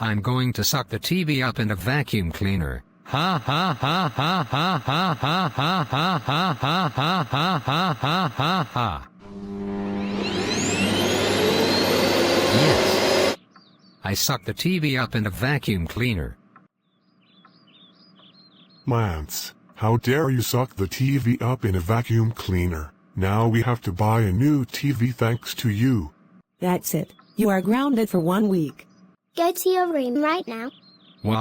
I'm going to suck the TV up in a vacuum cleaner. Ha ha ha ha ha ha ha ha ha ha ha ha ha ha ha ha ha. Yes. I sucked the TV up in a vacuum cleaner. Lance, how dare you suck the TV up in a vacuum cleaner? Now we have to buy a new TV thanks to you. That's it. You are grounded for 1 week. Go to your room right now. Wow.